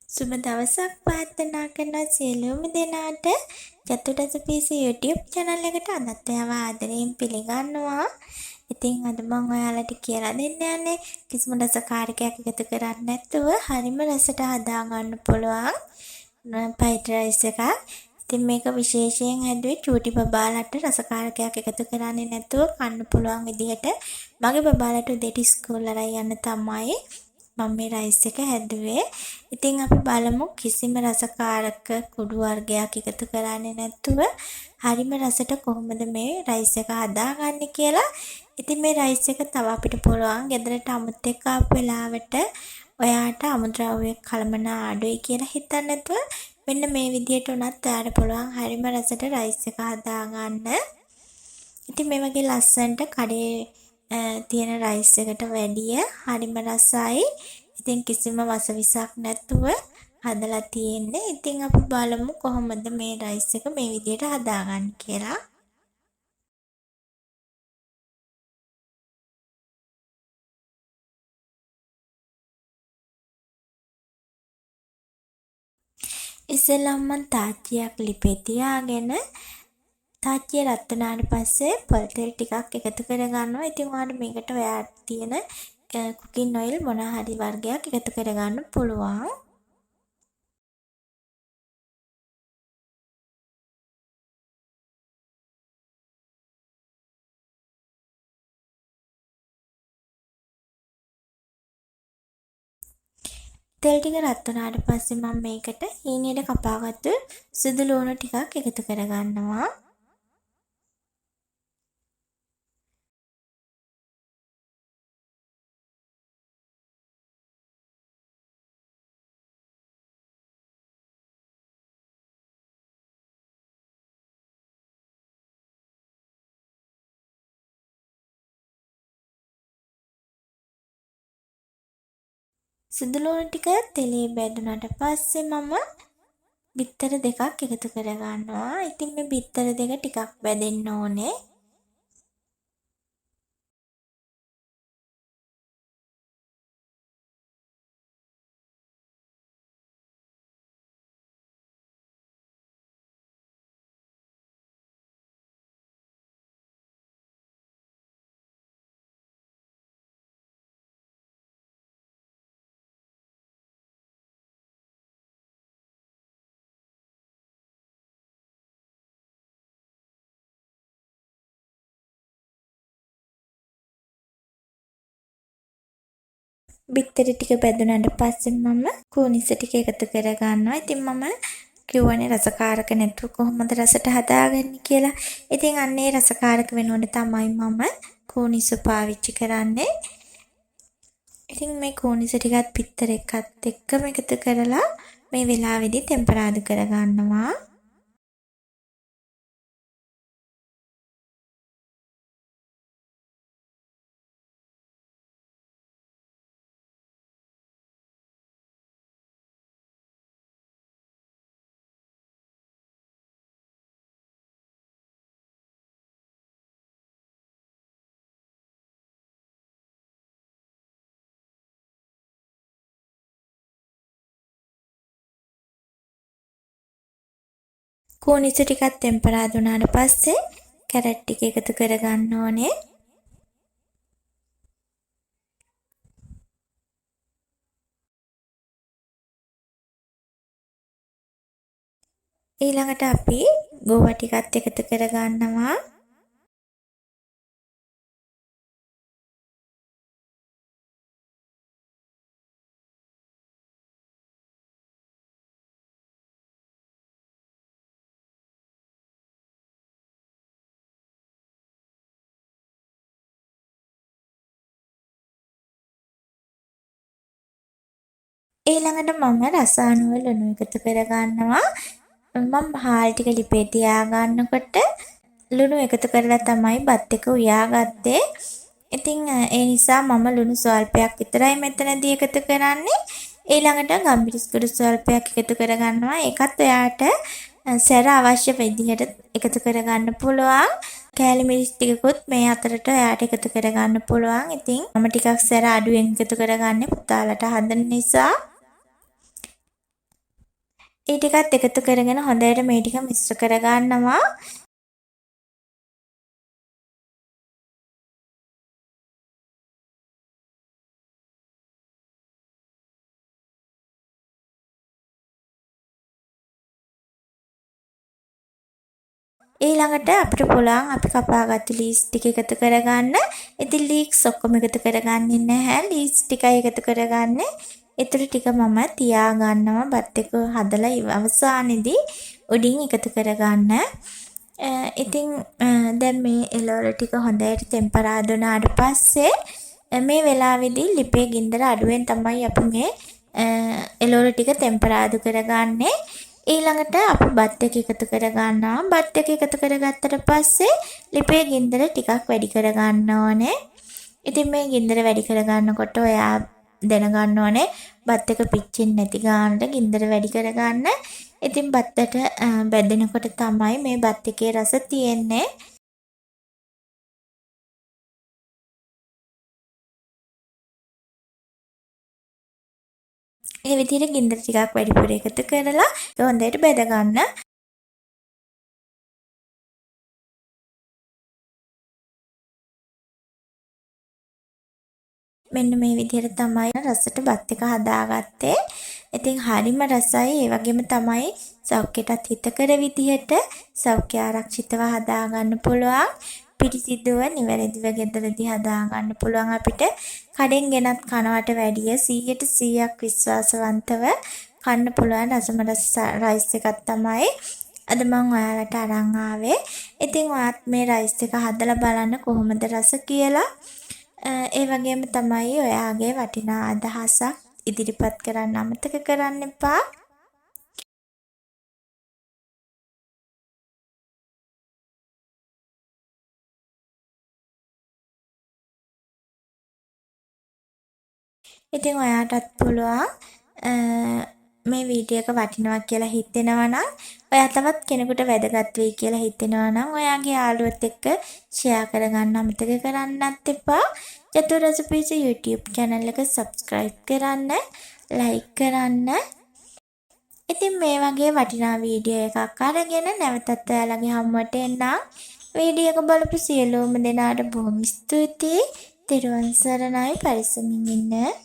සුබ දවසක් ප්‍රාර්ථනා කරන සියලුම දෙනාට චතුරාර්ය YouTube channel එකට අදත් ඔයාව ආදරයෙන් පිළිගන්නවා. ඉතින් අද මම ඔයාලට කියලා දෙන්න යන්නේ කිසිම රසකාරකයක් එකතු කරන්නේ නැතුව හරිම රසට හදා ගන්න පුළුවන් fried rice එකක්. ඉතින් මේක විශේෂයෙන් හැදුවේ චූටි බබාලට රසකාරකයක් එකතු කරන්නේ නැතුව කන්න පුළුවන් විදිහට. මගේ බබාලට උදේට ඉස්කෝල වල යන්න තමයි මම මේ රයිස් එක හැදුවේ. ඉතින් අපි බලමු කිසිම රසකාරක කුඩු වර්ගයක් එකතු කරන්නේ නැතුව හරිම රසට කොහොමද මේ රයිස් එක හදාගන්නේ කියලා. ඉතින් මේ රයිස් එක තව අපිට පුළුවන් ගෙදරට අමුත් එක්ක ආපු වෙලාවට ඔයාට අමුද්‍රව්‍ය කලමනා අඩුයි කියලා හිතන්න නැතුව මෙන්න මේ විදිහට උනත් ඔයාට පුළුවන් හරිම රසට රයිස් එක හදාගන්න. ඉතින් මේ වගේ ලස්සනට කඩේ තියෙන රයිස් එකට වැඩිය හරිම රසයි. ඉතින් කිසිම වසවිසක් නැතුව හදලා තියෙන්නේ. ඉතින් අපි බලමු කොහොමද මේ රයිස් එක මේ විදිහට හදාගන්නේ කියලා. ඉස්සෙල්ලාම මම තාච්චියක් ලිපේ තියාගෙන තාච්චිය රත් වුණාට පස්සේ පොල් තෙල් ටිකක් එකතු කරගන්නවා. ඉතින් ඔයාලට මේකට ඔයාට තියෙන කුකින් ඔයිල් මොන හරි වර්ගයක් එකතු කරගන්න පුළුවන්. තෙල් ටික රත් වුණාට පස්සේ මම මේකට හීනියට කපාගත්තු සුදු ලුණු ටිකක් එකතු කරගන්නවා. සුදු ලුණු ටික තෙලේ බැදුනට පස්සේ මම බිත්තර දෙකක් එකතු කරගන්නවා. ඉතින් මේ බිත්තර දෙක ටිකක් බැදෙන්න ඕනේ. බිත්තර ටික බැදුනට පස්සේ මම කූනිස ටික එකතු කරගන්නවා. ඉතින් මම කිව්වනේ රසකාරක නැතුව කොහොමද රසට හදාගන්නේ කියලා. ඉතින් අන්නේ රසකාරක වෙනුවට තමයි මම කූනිස පාවිච්චි කරන්නේ. ඉතින් මේ කූනිස ටිකත් බිත්තර එකත් එක්කම එකතු කරලා මේ වෙලාවේදී තෙම්පරාදු කරගන්නවා. කූනිස ටිකත් තෙම්පරාදු වුණාට පස්සේ කැරට් ටික එකතු කරගන්න ඕනේ. ඊළඟට අපි ගෝවා ටිකත් එකතු කරගන්නවා. ඊළඟට මම රසායනික ලුණු එකතු කරගන්නවා. මම හාල් ටික ලිපේ තියාගන්නකොට ලුණු එකතු කරලා තමයි බත් එක උයාගත්තේ. ඉතින් ඒ නිසා මම ලුණු ස්වල්පයක් විතරයි මෙතනදී එකතු කරන්නේ. ඊළඟට ගම්බිරිස් කුඩු ස්වල්පයක් එකතු කරගන්නවා. ඒකත් ඔයාට සැර අවශ්‍ය විදිහට එකතු කරගන්න පුළුවන්. කෑලි මිරිස් ටිකකුත් මේ අතරට ඔයාට එකතු කරගන්න පුළුවන්. ඉතින් මම ටිකක් සැර අඩුවෙන් එකතු කරගන්නේ පුතාලට හදන නිසා. ඒ ටිකත් එකතු කරගෙන හොඳට මේ ටික මිශ්‍ර කරගන්නවා. ඊළඟට අපිට පුළුවන් අපි කපාගත්තු ලීස් ටික එකතු කරගන්න. ඉතින් ලීක්ස් ඔක්කොම එකතු කරගන්නේ නැහැ. ලීස් ටිකයි එකතු කරගන්නේ. ඊටු ටික මම තියා ගන්නවා බත් එක හදලා අවසානයේදී උඩින් එකතු කරගන්න. ඉතින් දැන් මේ එළවලු ටික හොඳට ටෙම්පරාදු වුණාට පස්සේ මේ වෙලාවේදී ලිපේ ගින්දර අඩුවෙන් තමයි අපි මේ එළවලු ටික ටෙම්පරාදු කරගන්නේ. ඊළඟට අපි බත් එක එකතු කරගන්නවා. බත් එක එකතු කරගත්තට පස්සේ ලිපේ ගින්දර ටිකක් වැඩි කරගන්න ඕනේ. ඉතින් මේ ගින්දර වැඩි කරගන්නකොට ඔයා දැනගන්න ඕනේ බත් එක පිච්චෙන්නේ නැති ගානට ගින්දර වැඩි කරගන්න. ඉතින් බත්තට බැදෙනකොට තමයි මේ බත් එකේ රස තියෙන්නේ. ඒ විදිහට ගින්දර ටිකක් වැඩිපුර එකතු කරලා හොඳට බෙද ගන්න. මෙන්න මේ විදිහට තමයි රසට බත් එක හදාගත්තේ. ඉතින් හරිම රසයි. ඒ වගේම තමයි සෞඛ්‍යයටත් හිතකර විදිහට සෞඛ්‍ය ආරක්ෂිතව හදාගන්න පුළුවන්. පිරිසිදුව නිවැරදිව ගෙදරදී හදාගන්න පුළුවන් අපිට. කඩෙන් ගෙනත් කනවට වැඩිය 100% විශ්වාසවන්තව කන්න පුළුවන් රසම රස රයිස් එකක් තමයි අද මම ඔයාලට අරන් ආවේ. ඉතින් ඔයාත් මේ රයිස් එක හදලා බලන්න කොහොමද රස කියලා. ඒ වගේම තමයි ඔයාගේ වටිනා අදහසක් ඉදිරිපත් කරන්න අමතක කරන්න එපා. ඉතින් ඔයාටත් පුළුවන් මේ වීඩියෝ එක වටිනවා කියලා හිතෙනවා නම් ඔයා තවත් කෙනෙකුට වැදගත් වෙයි කියලා හිතෙනවා නම් ඔයාගේ යාළුවොත් එක්ක ෂෙයා කරගන්න අමතක කරන්නත් එපා. චතුර රෙසිපීස් YouTube channel එක subscribe කරන්න, like කරන්න. ඉතින් මේ වගේ වටිනා වීඩියෝ එකක් අරගෙන නැවතත් ඔයාලගේ හමුවට එන්නම්. වීඩියෝ එක බලපු සියලුම දෙනාට බොහොම ස්තුතියි. තෙරුවන් සරණයි. පරිස්සමින් ඉන්න.